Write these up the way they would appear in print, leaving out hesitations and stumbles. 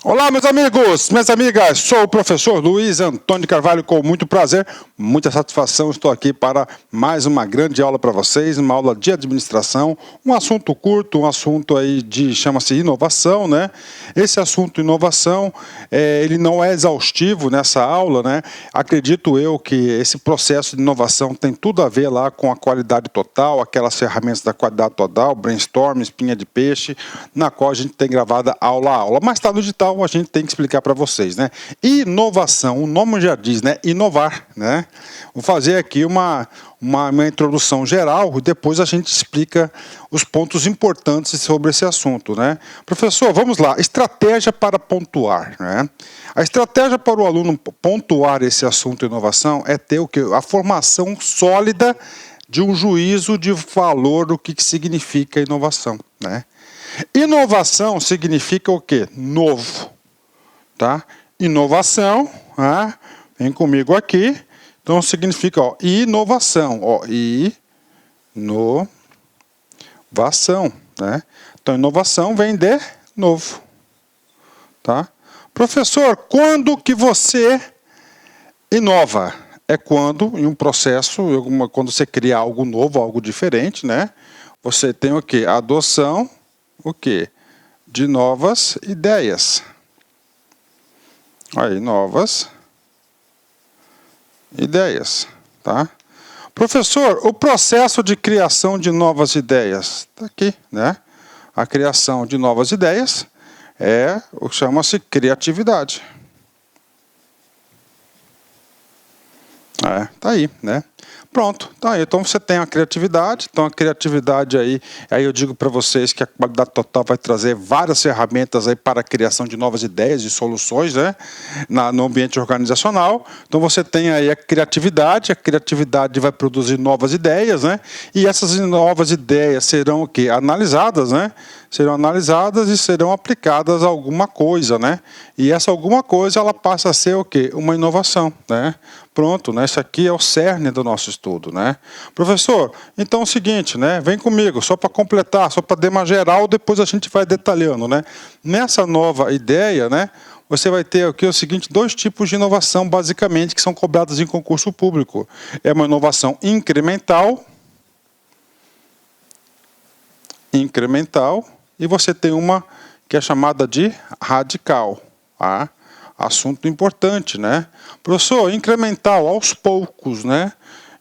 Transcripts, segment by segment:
Olá, meus amigos, minhas amigas, sou o professor Luiz Antônio de Carvalho, com muito prazer, muita satisfação, estou aqui para mais uma grande aula para vocês, uma aula de administração, um assunto curto, um assunto aí chama-se inovação, né? Esse assunto inovação, ele não é exaustivo nessa aula, né? Acredito eu que esse processo de inovação tem tudo a ver lá com a qualidade total, aquelas ferramentas da qualidade total, brainstorm, espinha de peixe, na qual a gente tem gravada aula a aula, mas está no digital, a gente tem que explicar para vocês, né? Inovação, o nome já diz, né? Inovar, né? Vou fazer aqui uma introdução geral e depois a gente explica os pontos importantes sobre esse assunto, né? Professor, vamos lá. Estratégia para pontuar, né? A estratégia para o aluno pontuar esse assunto inovação é ter o quê? A formação sólida de um juízo de valor do que significa inovação, né? Inovação significa o quê? Novo, tá? Inovação, vem comigo aqui. Então significa, ó, inovação, ó, inovação, né? Então inovação vem de novo, tá? Professor, quando que você inova? É quando, em um processo, quando você cria algo novo, algo diferente, né? Você tem o quê? A adoção, o quê? De novas ideias. Aí, novas ideias, tá? Professor, o processo de criação de novas ideias, está aqui, né? A criação de novas ideias é o que chama-se criatividade. Tá aí, né? Pronto, tá aí. Então você tem a criatividade, então a criatividade aí eu digo para vocês que a qualidade total vai trazer várias ferramentas aí para a criação de novas ideias e soluções, né? No ambiente organizacional. Então você tem aí a criatividade vai produzir novas ideias, né? E essas novas ideias serão o quê? Analisadas, né? Serão analisadas e serão aplicadas a alguma coisa, né? E essa alguma coisa, ela passa a ser o quê? Uma inovação, né? Pronto, né? Isso aqui é o cerne do nosso estudo, né? Professor, então é o seguinte, né? Vem comigo, só para completar, só para dar uma geral, depois a gente vai detalhando, né? Nessa nova ideia, né? Você vai ter aqui o seguinte, dois tipos de inovação, basicamente, que são cobrados em concurso público. É uma inovação incremental, e você tem uma que é chamada de radical. Tá? Assunto importante, né? Professor, incremental, aos poucos, né?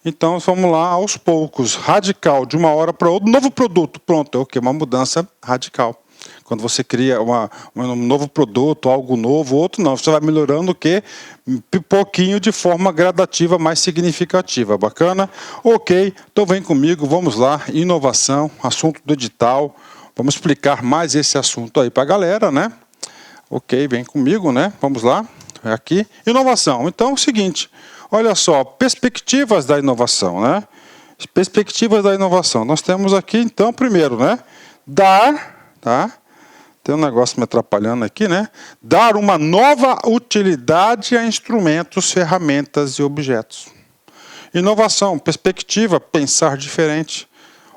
Então, vamos lá, aos poucos. Radical, de uma hora para outra, novo produto. Pronto, é o quê? Uma mudança radical. Quando você cria um novo produto, algo novo, outro não. Você vai melhorando o quê? Um pouquinho de forma gradativa, mais significativa. Bacana? Ok, então vem comigo, vamos lá. Inovação, assunto do edital. Vamos explicar mais esse assunto aí para a galera, né? Ok, vem comigo, né? Vamos lá. Aqui. Inovação. Então é o seguinte, olha só, perspectivas da inovação, né? Perspectivas da inovação. Nós temos aqui, então, primeiro, né? Dar, tá? Tem um negócio me atrapalhando aqui, né? Dar uma nova utilidade a instrumentos, ferramentas e objetos. Inovação, perspectiva, pensar diferente.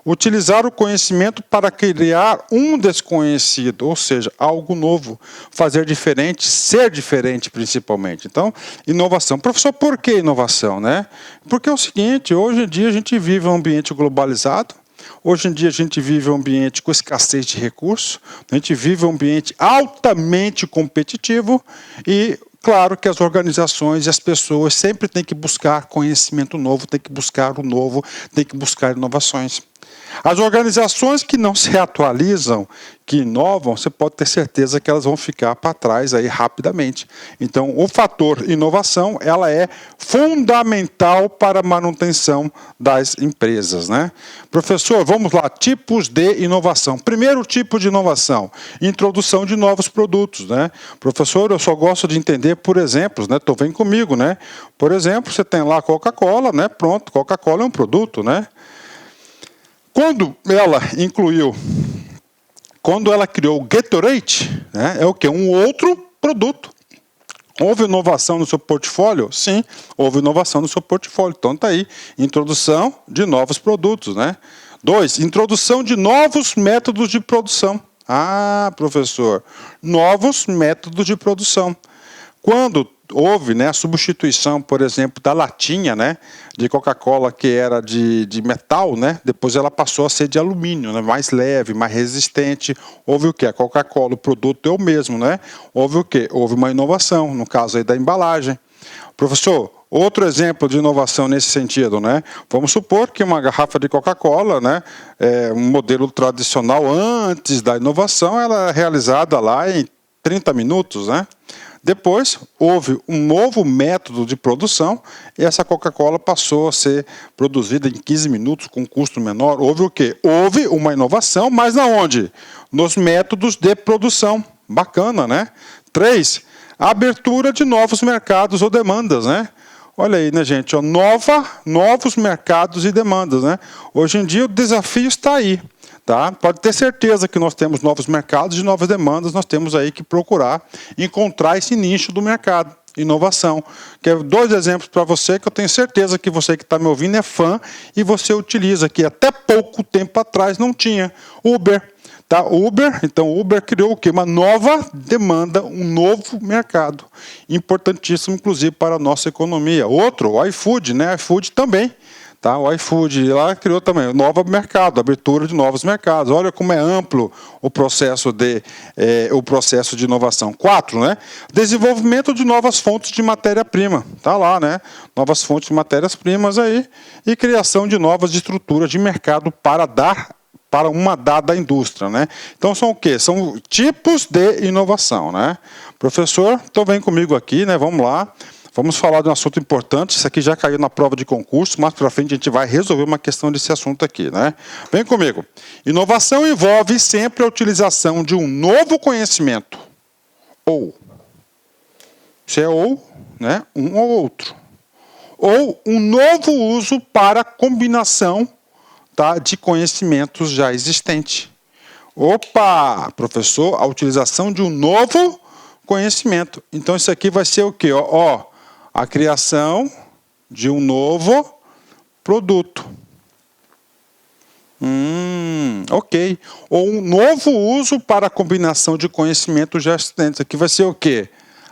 Utilizar o conhecimento para criar um desconhecido, ou seja, algo novo. Fazer diferente, ser diferente principalmente. Então, inovação. Professor, por que inovação, né? Porque é o seguinte, hoje em dia a gente vive um ambiente globalizado. Hoje em dia a gente vive um ambiente com escassez de recursos, a gente vive um ambiente altamente competitivo e, claro, que as organizações e as pessoas sempre têm que buscar conhecimento novo, têm que buscar o novo, têm que buscar inovações. As organizações que não se atualizam, que inovam, você pode ter certeza que elas vão ficar para trás aí rapidamente. Então, o fator inovação, ela é fundamental para a manutenção das empresas, né? Professor, vamos lá, tipos de inovação. Primeiro tipo de inovação, introdução de novos produtos, né? Professor, eu só gosto de entender por exemplos, né? Então, vem comigo, né? Por exemplo, você tem lá a Coca-Cola, né? Pronto, Coca-Cola é um produto, né? Quando ela criou o Gatorade, né, é o quê? Um outro produto. Houve inovação no seu portfólio? Sim, houve inovação no seu portfólio. Então está aí, introdução de novos produtos, né? 2, introdução de novos métodos de produção. Ah, professor, novos métodos de produção. Quando houve, né, a substituição, por exemplo, da latinha, né, de Coca-Cola, que era de metal, né, depois ela passou a ser de alumínio, né, mais leve, mais resistente. Houve o quê? A Coca-Cola, o produto é o mesmo, né? Houve o quê? Houve uma inovação, no caso aí da embalagem. Professor, outro exemplo de inovação nesse sentido, né? Vamos supor que uma garrafa de Coca-Cola, né, um modelo tradicional antes da inovação, ela é realizada lá em 30 minutos, né? Depois, houve um novo método de produção e essa Coca-Cola passou a ser produzida em 15 minutos com custo menor. Houve o quê? Houve uma inovação, mas na onde? Nos métodos de produção. Bacana, né? 3, a abertura de novos mercados ou demandas, né? Olha aí, né, gente? Ó, novos mercados e demandas, né? Hoje em dia o desafio está aí. Tá? Pode ter certeza que nós temos novos mercados e novas demandas, nós temos aí que procurar encontrar esse nicho do mercado, inovação. Quero 2 exemplos para você que eu tenho certeza que você que está me ouvindo é fã e você utiliza, que até pouco tempo atrás não tinha. Uber. Tá? Então Uber criou o quê? Uma nova demanda, um novo mercado. Importantíssimo, inclusive, para a nossa economia. Outro, o iFood, né? iFood também. Tá? O iFood lá criou também um novo mercado, abertura de novos mercados. Olha como é amplo o processo de inovação. 4, né? Desenvolvimento de novas fontes de matéria-prima. Tá lá, né? Novas fontes de matérias-primas aí e criação de novas estruturas de mercado para uma dada indústria, né? Então são o quê? São tipos de inovação, né? Professor, então vem comigo aqui, né? Vamos lá. Vamos falar de um assunto importante. Isso aqui já caiu na prova de concurso, mais para frente a gente vai resolver uma questão desse assunto aqui, né? Vem comigo. Inovação envolve sempre a utilização de um novo conhecimento. Ou. Se é ou, né? Um ou outro. Ou um novo uso para combinação, tá, de conhecimentos já existentes. Opa, professor, a utilização de um novo conhecimento. Então isso aqui vai ser o quê? Ó, a criação de um novo produto. Ok. Ou um novo uso para a combinação de conhecimentos já existentes. Aqui vai ser o quê?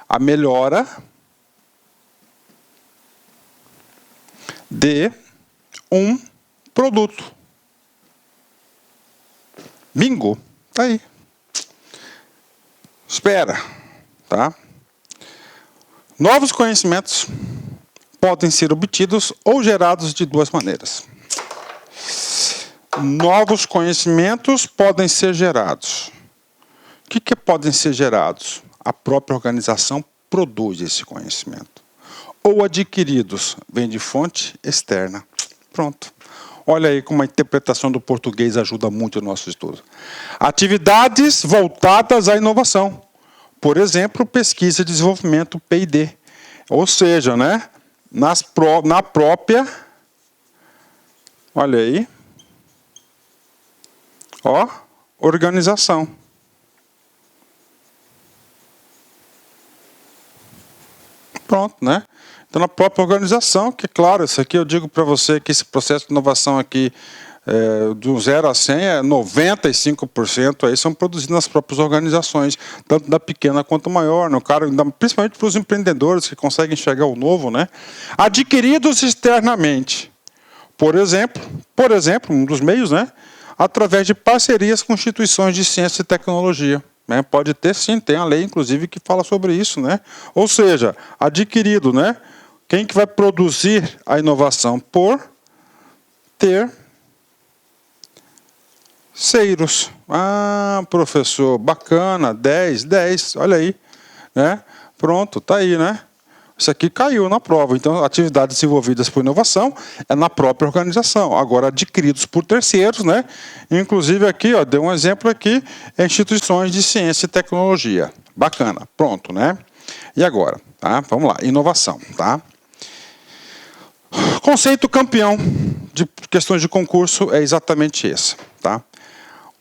A melhora de um produto. Bingo. Tá aí. Espera. Tá? Novos conhecimentos podem ser obtidos ou gerados de 2 maneiras. Novos conhecimentos podem ser gerados. O que podem ser gerados? A própria organização produz esse conhecimento. Ou adquiridos, vem de fonte externa. Pronto. Olha aí como a interpretação do português ajuda muito o nosso estudo. Atividades voltadas à inovação. Por exemplo, pesquisa e desenvolvimento, P&D. Ou seja, né, na própria, olha aí, ó, organização. Pronto, né? Então, na própria organização, que claro, isso aqui eu digo para você que esse processo de inovação aqui, do 0 a 100, 95% aí são produzidos nas próprias organizações, tanto da pequena quanto maior, no cara, principalmente para os empreendedores que conseguem enxergar o novo, né? Adquiridos externamente. Por exemplo, um dos meios, né? Através de parcerias com instituições de ciência e tecnologia. Né? Pode ter sim, tem a lei, inclusive, que fala sobre isso, né? Ou seja, adquirido, né? Quem que vai produzir a inovação? Por ter terceiros. Ah, professor, bacana, 10, olha aí. Né? Pronto, tá aí, né? Isso aqui caiu na prova. Então, atividades desenvolvidas por inovação é na própria organização. Agora, adquiridos por terceiros, né? Inclusive aqui, ó, deu um exemplo aqui, instituições de ciência e tecnologia. Bacana, pronto, né? E agora, tá? Vamos lá, inovação, tá? Conceito campeão de questões de concurso é exatamente esse, tá?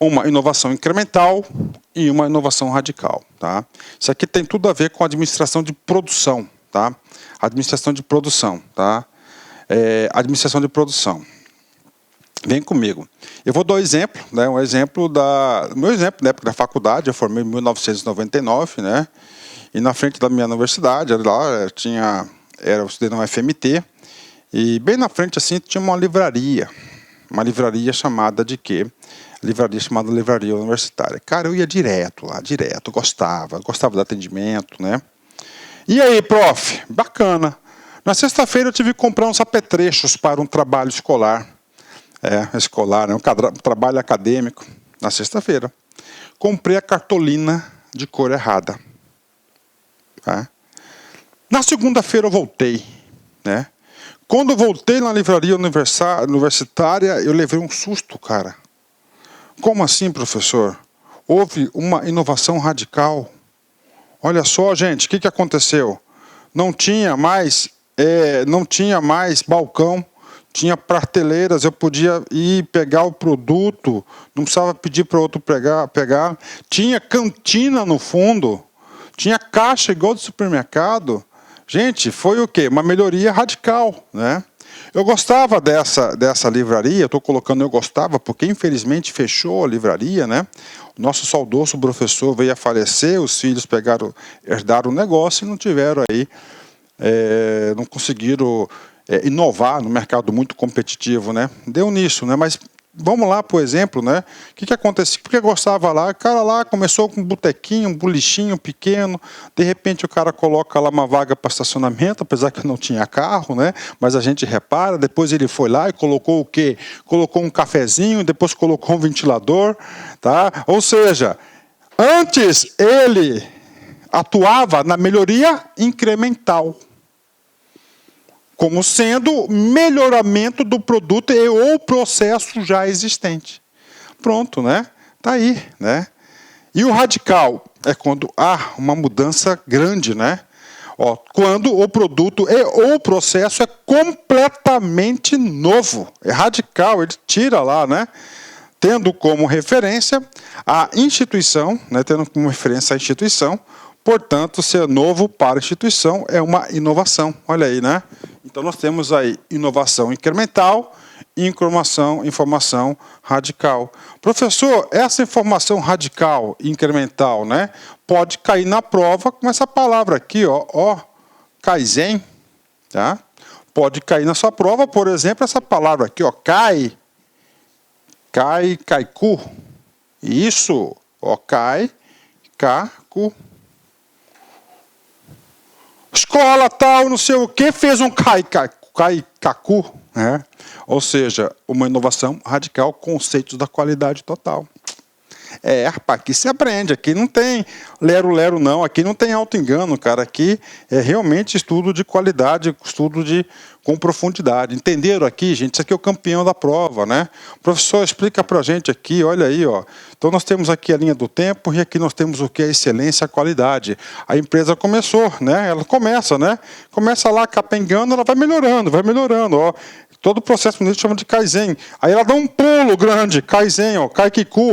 Uma inovação incremental e uma inovação radical, tá? Isso aqui tem tudo a ver com a administração de produção, tá? Administração de produção, tá? Administração de produção. Vem comigo. Eu vou dar um exemplo, né? Meu exemplo na época da faculdade. Eu formei em 1999, né? E na frente da minha universidade, lá eu estudei no FMT, e bem na frente assim tinha uma livraria chamada de quê? Livraria chamada Livraria Universitária. Cara, eu ia direto lá, direto, gostava do atendimento, né? E aí, prof? Bacana. Na sexta-feira eu tive que comprar uns apetrechos para um trabalho escolar. Escolar, né? Um trabalho acadêmico. Na sexta-feira. Comprei a cartolina de cor errada. Tá? Na segunda-feira eu voltei, né? Quando eu voltei na livraria universitária, eu levei um susto, cara. Como assim, professor? Houve uma inovação radical. Olha só, gente, o que aconteceu? Não tinha mais balcão, tinha prateleiras, eu podia ir pegar o produto, não precisava pedir para outro pegar. Tinha cantina no fundo, tinha caixa igual do supermercado. Gente, foi o quê? Uma melhoria radical, né? Eu gostava dessa livraria, estou colocando eu gostava, porque infelizmente fechou a livraria, né? O nosso saudoso professor veio a falecer, os filhos herdaram o negócio e não tiveram aí, não conseguiram inovar no mercado muito competitivo, né? Deu nisso, né? Mas vamos lá, por exemplo, né? O que aconteceu? Porque eu gostava lá, o cara lá começou com um botequinho, um bolichinho pequeno, de repente o cara coloca lá uma vaga para estacionamento, apesar que não tinha carro, né? Mas a gente repara, depois ele foi lá e colocou o quê? Colocou um cafezinho, depois colocou um ventilador, tá? Ou seja, antes ele atuava na melhoria incremental, como sendo melhoramento do produto e ou processo já existente. Pronto, né? Tá aí, né? E o radical é quando há uma mudança grande, né? Quando o produto e ou o processo é completamente novo. É radical, ele tira lá, né? Tendo como referência a instituição, né? Tendo como referência a instituição, portanto, ser novo para a instituição é uma inovação. Olha aí, né? Então, nós temos aí inovação incremental e informação radical. Professor, essa informação radical e incremental, né, pode cair na prova com essa palavra aqui, Kaizen. Tá? Pode cair na sua prova, por exemplo, essa palavra aqui, Kaiku. Isso, Kaku. Escola tal, não sei o que, fez um Kaikaku, né? Ou seja, uma inovação radical, conceitos da qualidade total. Rapaz, aqui se aprende, aqui não tem lero-lero não, aqui não tem auto-engano, cara, aqui é realmente estudo de qualidade, com profundidade. Entenderam aqui, gente? Isso aqui é o campeão da prova, né? O professor explica pra gente aqui, olha aí, Então nós temos aqui a linha do tempo e aqui nós temos o que? A excelência, a qualidade. A empresa começou, né? Ela começa, né? Começa lá capengando, ela vai melhorando, Todo o processo a gente chama de Kaizen. Aí ela dá um pulo grande, Kaizen, Kaikiku,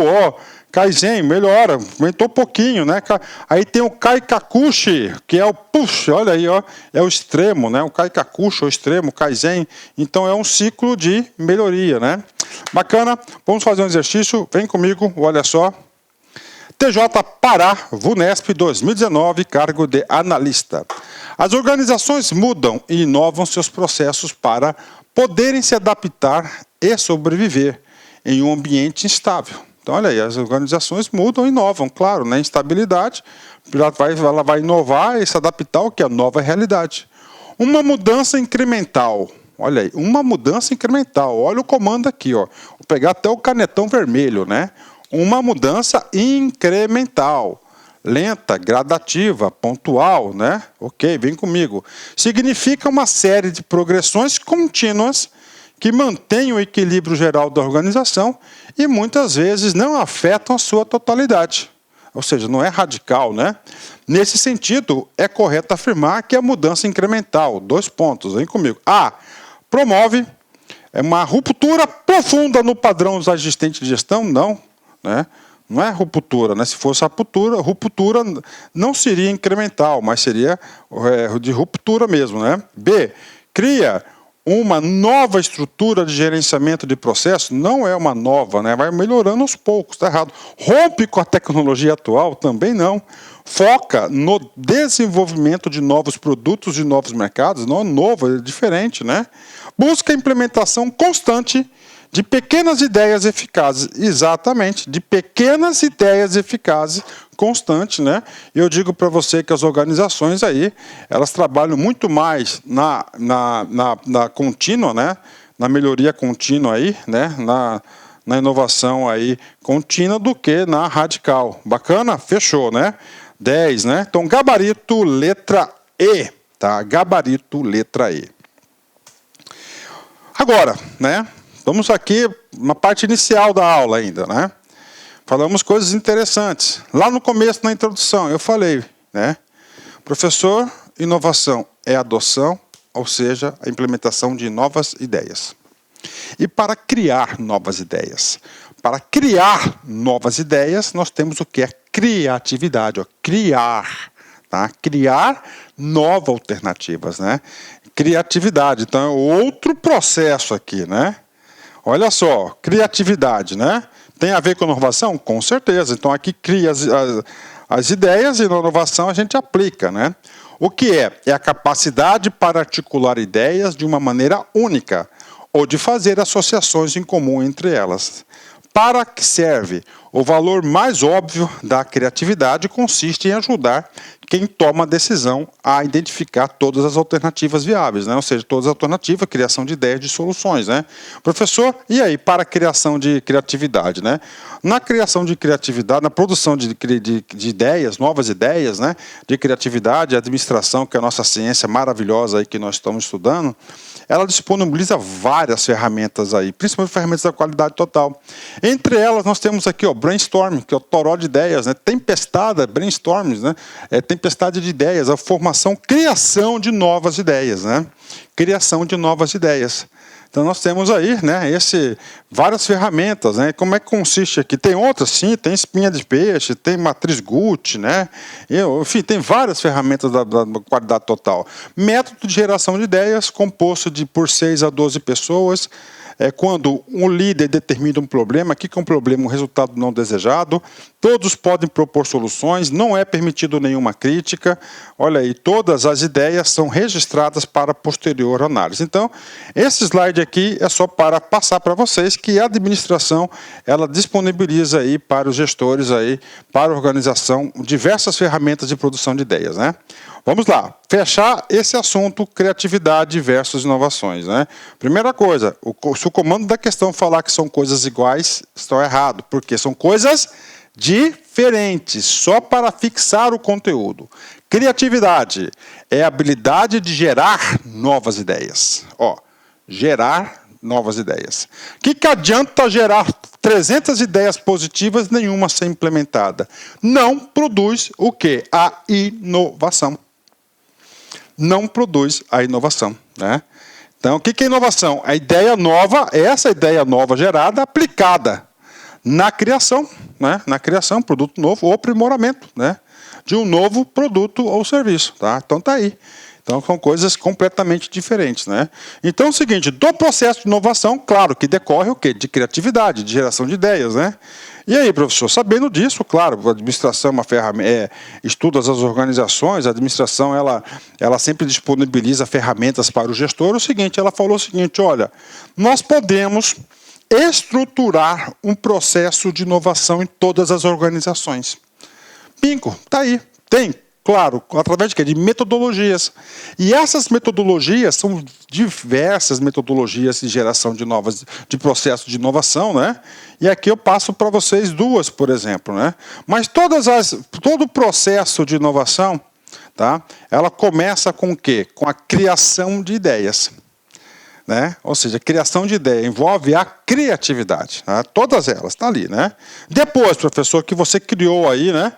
Kaizen, melhora, aumentou um pouquinho, né? Aí tem o Kaikakushi, que é o push, olha aí, é o extremo, né? O Kaikakushi, o extremo, Kaizen. Então é um ciclo de melhoria, né? Bacana, vamos fazer um exercício, vem comigo, olha só. TJ Pará, VUNESP 2019, cargo de analista. As organizações mudam e inovam seus processos para poderem se adaptar e sobreviver em um ambiente instável. Então, olha aí, as organizações mudam e inovam, claro, na instabilidade, ela vai inovar e se adaptar ao que é a nova realidade. Uma mudança incremental, olha aí, uma mudança incremental, olha o comando aqui, Vou pegar até o canetão vermelho, né? Uma mudança incremental, lenta, gradativa, pontual, né? Ok, vem comigo. Significa uma série de progressões contínuas que mantêm o equilíbrio geral da organização e muitas vezes não afetam a sua totalidade. Ou seja, não é radical, né? Nesse sentido, é correto afirmar que a mudança incremental, 2 pontos, vem comigo. A, promove uma ruptura profunda no padrão existente de gestão? Não, né? Não é ruptura, né? Se fosse a ruptura não seria incremental, mas seria de ruptura mesmo, né? B, cria uma nova estrutura de gerenciamento de processo, não é uma nova, né? Vai melhorando aos poucos, está errado. Rompe com a tecnologia atual, também não. Foca no desenvolvimento de novos produtos, de novos mercados, não é novo, é diferente, né? Busca a implementação constante de pequenas ideias eficazes, exatamente, de pequenas ideias eficazes, constante, né? E eu digo para você que as organizações aí, elas trabalham muito mais na contínua, né? Na melhoria contínua aí, né? Na inovação aí contínua do que na radical. Bacana? Fechou, né? 10, né? Então, gabarito, letra E, tá? Gabarito, letra E. Agora, né? Vamos aqui na parte inicial da aula ainda, né? Falamos coisas interessantes. Lá no começo, na introdução, eu falei, né? Professor, inovação é adoção, ou seja, a implementação de novas ideias. E para criar novas ideias? Para criar novas ideias, nós temos o que é criatividade, ó, criar, tá? Criar novas alternativas, né? Criatividade, então é outro processo aqui, né? Olha só, criatividade, né? Tem a ver com inovação? Com certeza. Então aqui cria as ideias e na inovação a gente aplica, né? O que é? É a capacidade para articular ideias de uma maneira única ou de fazer associações em comum entre elas. Para que serve? O valor mais óbvio da criatividade consiste em ajudar quem toma a decisão a identificar todas as alternativas viáveis, né? Ou seja, todas as alternativas, criação de ideias, de soluções, né? Professor, e aí para a criação de criatividade, né? Na criação de criatividade, na produção de ideias, novas ideias, né? De criatividade, administração, que é a nossa ciência maravilhosa aí que nós estamos estudando, ela disponibiliza várias ferramentas aí, principalmente ferramentas da qualidade total. Entre elas, nós temos aqui, ó, brainstorm, que é o toró de ideias, né? Tempestade, brainstorms, né? Tempestade de ideias, a formação, criação de novas ideias, né? Criação de novas ideias. Então nós temos aí, né, várias ferramentas, né? Como é que consiste aqui? Tem outras, sim, tem espinha de peixe, tem matriz Guth, né? Enfim, tem várias ferramentas da qualidade total. Método de geração de ideias, composto por 6 a 12 pessoas. É quando um líder determina um problema, o que é um problema? Um resultado não desejado. Todos podem propor soluções, não é permitido nenhuma crítica. Olha aí, todas as ideias são registradas para posterior análise. Então, esse slide aqui é só para passar para vocês que a administração, ela disponibiliza aí para os gestores aí, para a organização, diversas ferramentas de produção de ideias, né? Vamos lá, fechar esse assunto, criatividade versus inovações, né? Primeira coisa, se o comando da questão falar que são coisas iguais, está errado, porque são coisas diferentes, só para fixar o conteúdo. Criatividade é a habilidade de gerar novas ideias. Ó, gerar novas ideias. O que adianta gerar 300 ideias positivas, nenhuma ser implementada? Não produz o quê? A inovação. Não produz a inovação, né? Então, o que é inovação? A ideia nova, essa ideia nova gerada, aplicada na criação, né? Na criação, produto novo ou aprimoramento, né? De um novo produto ou serviço, tá? Então tá aí. Então são coisas completamente diferentes, né? Então é o seguinte, do processo de inovação, claro que decorre o quê? De criatividade, de geração de ideias, né? E aí, professor, sabendo disso, claro, a administração é uma ferramenta, estuda as organizações, a administração ela sempre disponibiliza ferramentas para o gestor. O seguinte, ela falou o seguinte, olha, nós podemos estruturar um processo de inovação em todas as organizações. Bingo, tá aí, tem. Claro, através de quê? De metodologias. E essas metodologias são diversas metodologias de geração de processo de inovação, né? E aqui eu passo para vocês duas, por exemplo, né? Mas todo o processo de inovação, tá? Ela começa com o quê? Com a criação de ideias. Né? Ou seja, a criação de ideia envolve a criatividade. Tá? Todas elas, está ali, né? Depois, professor, que você criou aí, né?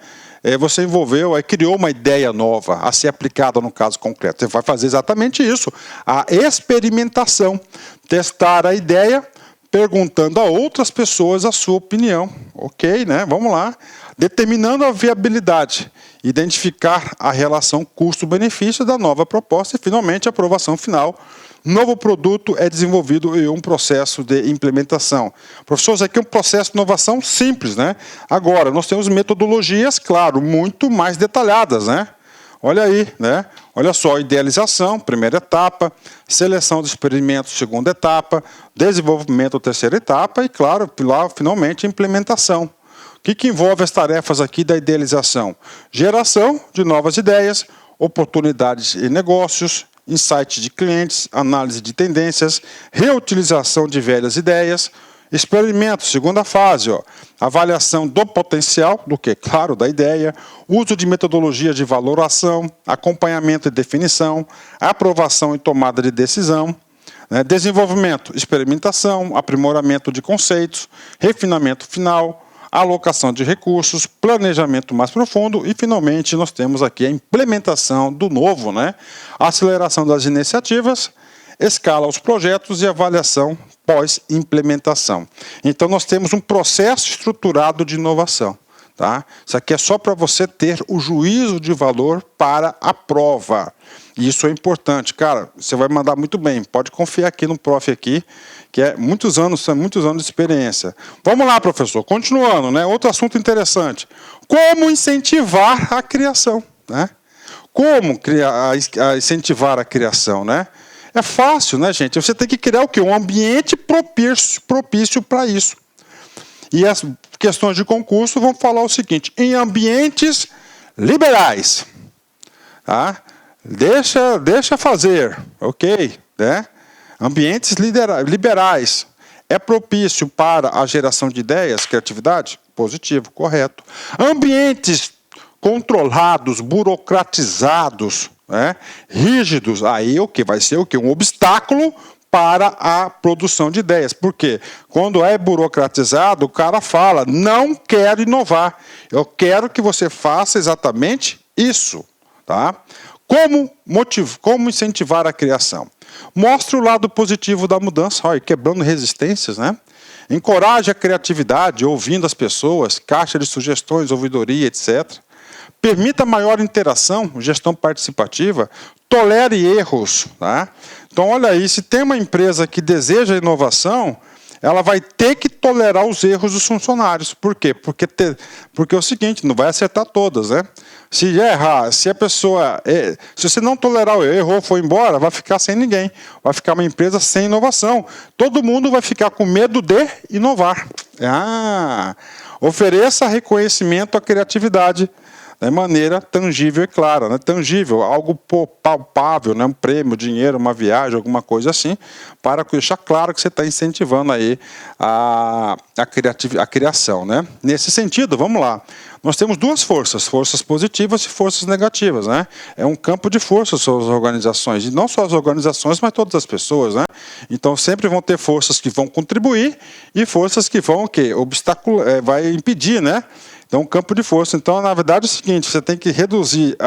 Você envolveu, criou uma ideia nova a ser aplicada no caso concreto. Você vai fazer exatamente isso, a experimentação, testar a ideia, perguntando a outras pessoas a sua opinião. Ok, né? Vamos lá. Determinando a viabilidade, identificar a relação custo-benefício da nova proposta e, finalmente, a aprovação final novo produto é desenvolvido em um processo de implementação. Professor, isso aqui é um processo de inovação simples, né? Agora, nós temos metodologias, claro, muito mais detalhadas, né? Olha aí, né? Olha só, idealização, primeira etapa, seleção de experimentos, segunda etapa, desenvolvimento, terceira etapa e, claro, lá, finalmente, implementação. O que envolve as tarefas aqui da idealização? Geração de novas ideias, oportunidades e negócios, insights de clientes, análise de tendências, reutilização de velhas ideias, experimento, segunda fase, ó, avaliação do potencial, do que? Claro, da ideia, uso de metodologias de valoração, acompanhamento e definição, aprovação e tomada de decisão, né, desenvolvimento, experimentação, aprimoramento de conceitos, refinamento final, alocação de recursos, planejamento mais profundo e, finalmente, nós temos aqui a implementação do novo, né? Aceleração das iniciativas, escala os projetos e avaliação pós-implementação. Então, nós temos um processo estruturado de inovação. Tá? Isso aqui é só para você ter o juízo de valor para a prova. E isso é importante. Cara, você vai mandar muito bem. Pode confiar aqui no prof aqui, que é muitos anos de experiência. Vamos lá, professor. Continuando, né? Outro assunto interessante. Como incentivar a criação, né? Como incentivar a criação, né? É fácil, né, gente? Você tem que criar o quê? Um ambiente propício para isso. E as questões de concurso vão falar o seguinte: em ambientes liberais, tá? Deixa fazer, ok, né? Ambientes liberais é propício para a geração de ideias, criatividade? Positivo, correto. Ambientes controlados, burocratizados, né? Rígidos, aí o que vai ser o que? Um obstáculo para a produção de ideias. Por quê? Quando é burocratizado, o cara fala: não quero inovar, eu quero que você faça exatamente isso. Tá? Como incentivar a criação? Mostre o lado positivo da mudança, olha, quebrando resistências, né? Encoraje a criatividade, ouvindo as pessoas, caixa de sugestões, ouvidoria, etc. Permita maior interação, gestão participativa, tolere erros. Tá? Então, olha aí, se tem uma empresa que deseja inovação, ela vai ter que tolerar os erros dos funcionários. Por quê? Porque é o seguinte, não vai acertar todas, né? Se errar, se você não tolerar o erro ou for embora, vai ficar sem ninguém. Vai ficar uma empresa sem inovação. Todo mundo vai ficar com medo de inovar. Ofereça reconhecimento à criatividade de maneira tangível e clara, né? Tangível, algo palpável, né? Um prêmio, dinheiro, uma viagem, alguma coisa assim, para deixar claro que você está incentivando aí a criação, né? Nesse sentido, vamos lá. Nós temos duas forças positivas e forças negativas, né? É um campo de forças as organizações, e não só as organizações, mas todas as pessoas, né? Então sempre vão ter forças que vão contribuir e forças que vão o quê? Vai impedir, né? Então, campo de força. Então, na verdade, é o seguinte: você tem que reduzir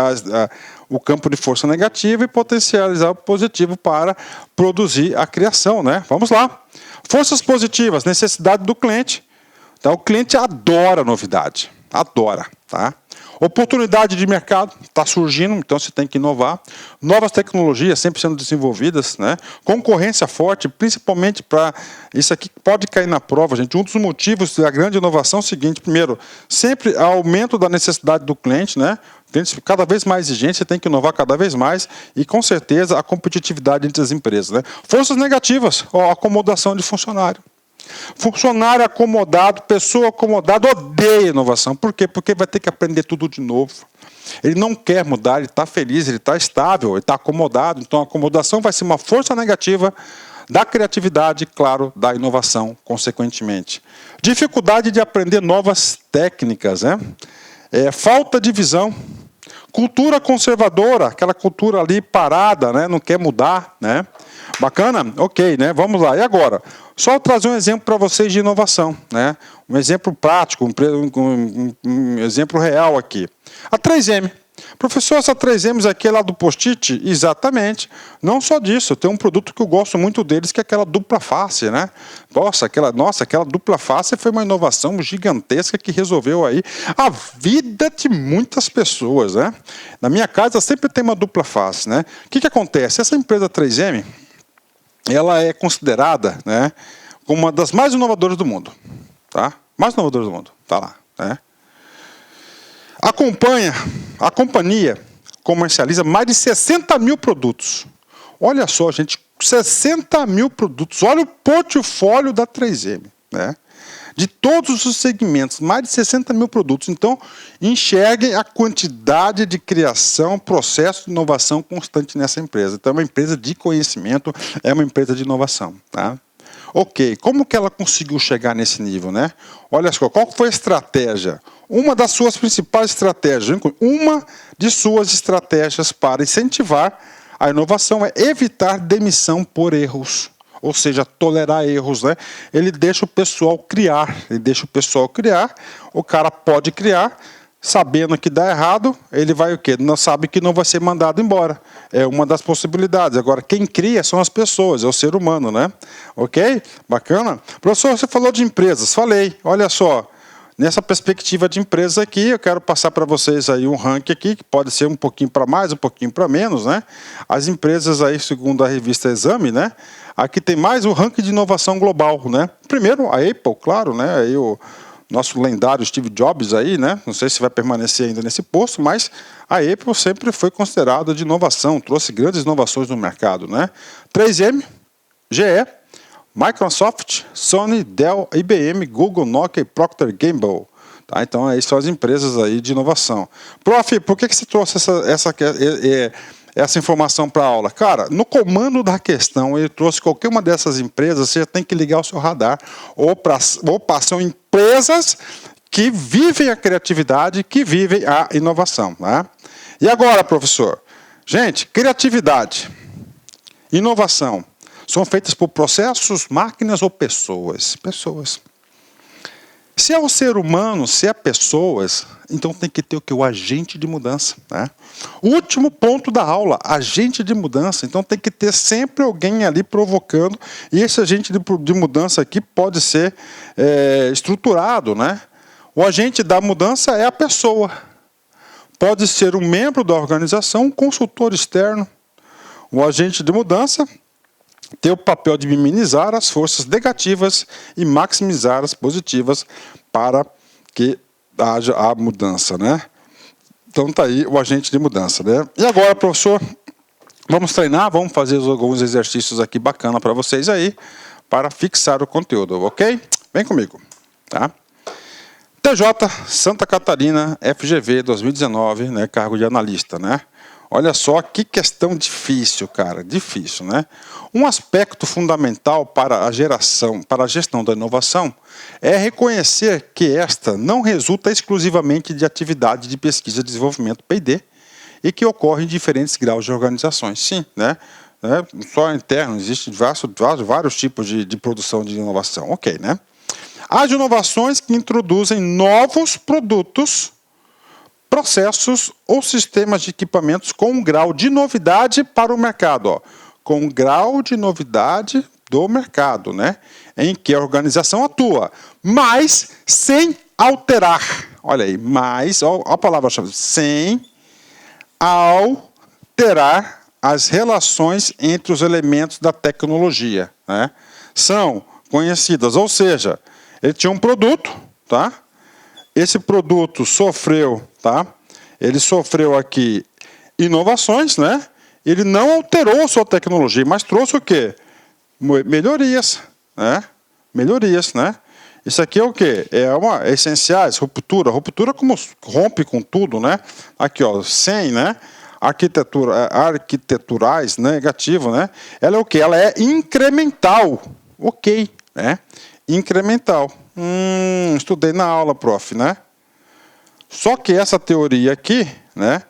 o campo de força negativo e potencializar o positivo para produzir a criação, né? Vamos lá. Forças positivas, necessidade do cliente. Então, o cliente adora novidade. Adora, tá? Oportunidade de mercado está surgindo, então você tem que inovar. Novas tecnologias sempre sendo desenvolvidas, né? Concorrência forte, principalmente para... Isso aqui pode cair na prova, gente. Um dos motivos da grande inovação é o seguinte: primeiro, sempre aumento da necessidade do cliente, né? Cada vez mais exigente, você tem que inovar cada vez mais e, com certeza, a competitividade entre as empresas, né? Forças negativas, acomodação de funcionário. Funcionário acomodado, pessoa acomodada odeia inovação. Por quê? Porque vai ter que aprender tudo de novo. Ele não quer mudar, ele está feliz, ele está estável, ele está acomodado. Então a acomodação vai ser uma força negativa da criatividade, claro, da inovação, consequentemente. Dificuldade de aprender novas técnicas, né? Falta de visão. Cultura conservadora, aquela cultura ali parada, né? Não quer mudar, né? Bacana? Ok, né? Vamos lá. E agora? Só trazer um exemplo para vocês de inovação, né? Um exemplo prático, um exemplo real aqui. A 3M. Professor, essa 3M aqui é lá do Post-it? Exatamente. Não só disso, tem um produto que eu gosto muito deles, que é aquela dupla face, né? Aquela dupla face foi uma inovação gigantesca que resolveu aí a vida de muitas pessoas, né? Na minha casa sempre tem uma dupla face, né? O que acontece? Essa empresa 3M, ela é considerada, né, como uma das mais inovadoras do mundo. Tá? Mais inovadoras do mundo. Tá lá. Né? A companhia comercializa mais de 60 mil produtos. Olha só, gente, 60 mil produtos. Olha o portfólio da 3M. Né? De todos os segmentos, mais de 60 mil produtos. Então, enxerguem a quantidade de criação, processo de inovação constante nessa empresa. Então, é uma empresa de conhecimento, é uma empresa de inovação. Tá? Ok, como que ela conseguiu chegar nesse nível, né? Olha só, qual foi a estratégia? Uma das suas principais estratégias, uma de suas estratégias para incentivar a inovação é evitar demissão por erros. Ou seja, tolerar erros, né? Ele deixa o pessoal criar, o cara pode criar, sabendo que dá errado, ele vai o quê? Não sabe que não vai ser mandado embora. É uma das possibilidades. Agora, quem cria são as pessoas, é o ser humano, né? Ok? Bacana? Professor, você falou de empresas. Falei, olha só. Nessa perspectiva de empresa aqui, eu quero passar para vocês aí um ranking aqui, que pode ser um pouquinho para mais, um pouquinho para menos, né? As empresas aí, segundo a revista Exame, né? Aqui tem mais o ranking de inovação global, né? Primeiro, a Apple, claro, né? Aí o nosso lendário Steve Jobs aí, né? Não sei se vai permanecer ainda nesse posto, mas a Apple sempre foi considerada de inovação, trouxe grandes inovações no mercado, né? 3M, GE, Microsoft, Sony, Dell, IBM, Google, Nokia e Procter & Gamble. Tá? Então, aí são as empresas aí de inovação. Prof, por que você trouxe essa informação para a aula? Cara, no comando da questão, ele trouxe qualquer uma dessas empresas, você tem que ligar o seu radar. Opa, são empresas que vivem a criatividade, que vivem a inovação. Né? E agora, professor? Gente, criatividade, inovação, são feitas por processos, máquinas ou pessoas? Pessoas. Se é o ser humano, se é pessoas, então tem que ter o que? O agente de mudança. Né? O último ponto da aula, agente de mudança. Então tem que ter sempre alguém ali provocando. E esse agente de mudança aqui pode ser estruturado. Né? O agente da mudança é a pessoa. Pode ser um membro da organização, um consultor externo. O agente de mudança tem o papel de minimizar as forças negativas e maximizar as positivas para que haja a mudança, né? Então está aí o agente de mudança, né? E agora, professor, vamos treinar, vamos fazer alguns exercícios aqui bacana para vocês aí, para fixar o conteúdo, ok? Vem comigo, tá? TJ Santa Catarina, FGV 2019, né? Cargo de analista, né? Olha só que questão difícil, cara, difícil, né? Um aspecto fundamental para a gestão da inovação é reconhecer que esta não resulta exclusivamente de atividade de pesquisa e desenvolvimento P&D e que ocorre em diferentes graus de organizações. Sim, né? Só interno, existem vários tipos de produção de inovação, ok, né? As inovações que introduzem novos produtos, processos ou sistemas de equipamentos com um grau de novidade para o mercado. Ó. Com um grau de novidade do mercado, né? Em que a organização atua, mas sem alterar. Olha aí, mas, ó a palavra-chave, sem alterar as relações entre os elementos da tecnologia. Né? São conhecidas, ou seja, ele tinha um produto, tá? Esse produto sofreu, tá? Ele sofreu aqui inovações, né? Ele não alterou sua tecnologia, mas trouxe o quê? Melhorias, né? Melhorias, né? Isso aqui é o quê? É essenciais, ruptura como rompe com tudo, né? Aqui, ó, sem, né? Arquiteturais, né? Negativo, né? Ela é o quê? Ela é incremental, ok, né? Incremental. Estudei na aula, prof, né? Só que essa teoria aqui, né,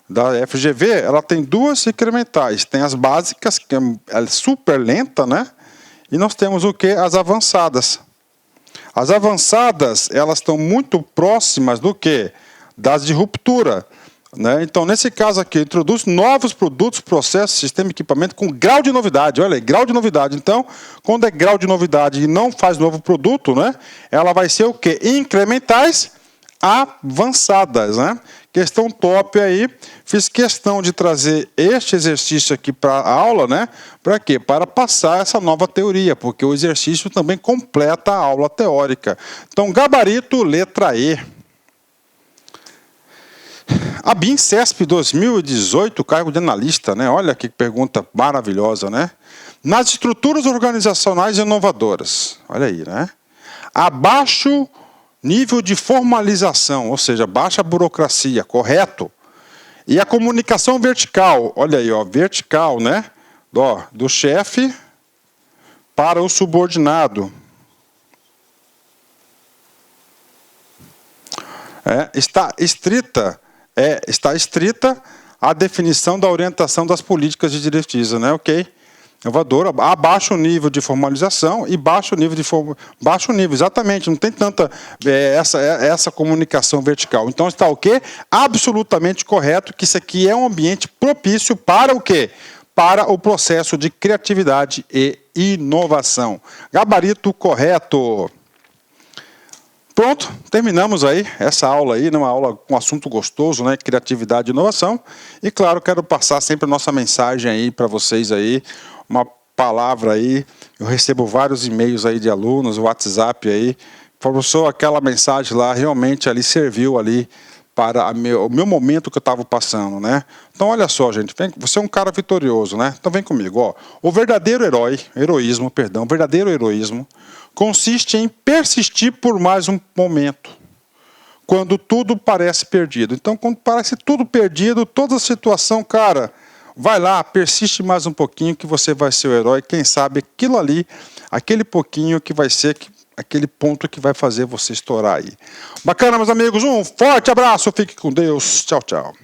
da FGV, ela tem duas incrementais. Tem as básicas, que é super lenta, né? E nós temos o quê? As avançadas. As avançadas, elas estão muito próximas do quê? Das de ruptura. Né? Então, nesse caso aqui, introduz novos produtos, processos, sistema e equipamento com grau de novidade. Olha aí, grau de novidade. Então, quando é grau de novidade e não faz novo produto, né, ela vai ser o quê? Incrementais avançadas, né? Questão top aí. Fiz questão de trazer este exercício aqui para a aula, né? Para quê? Para passar essa nova teoria, porque o exercício também completa a aula teórica. Então, gabarito, letra E. A BIM CESP 2018, cargo de analista, né? Olha que pergunta maravilhosa, né? Nas estruturas organizacionais inovadoras, olha aí, né? Abaixo nível de formalização, ou seja, baixa burocracia, correto? E a comunicação vertical, olha aí, ó, vertical, né? Ó, do chefe para o subordinado. Está estrita a definição da orientação das políticas de diretriza, né? Ok? Inovadora, abaixo nível de formalização e baixo nível exatamente, não tem tanta essa comunicação vertical. Então está o quê? Absolutamente correto que isso aqui é um ambiente propício para o quê? Para o processo de criatividade e inovação. Gabarito correto. Pronto, terminamos aí essa aula aí, uma aula com assunto gostoso, né? Criatividade e inovação. E claro, quero passar sempre a nossa mensagem aí para vocês aí, uma palavra aí. Eu recebo vários e-mails aí de alunos, WhatsApp aí. Professor, aquela mensagem lá realmente ali serviu ali para o meu momento que eu estava passando, né? Então olha só, gente, você é um cara vitorioso, né? Então vem comigo, ó. O verdadeiro heroísmo consiste em persistir por mais um momento, quando tudo parece perdido. Então, quando parece tudo perdido, toda a situação, cara, vai lá, persiste mais um pouquinho que você vai ser o herói. Quem sabe aquilo ali, aquele pouquinho que vai ser aquele ponto que vai fazer você estourar aí. Bacana, meus amigos, um forte abraço, fique com Deus, tchau, tchau.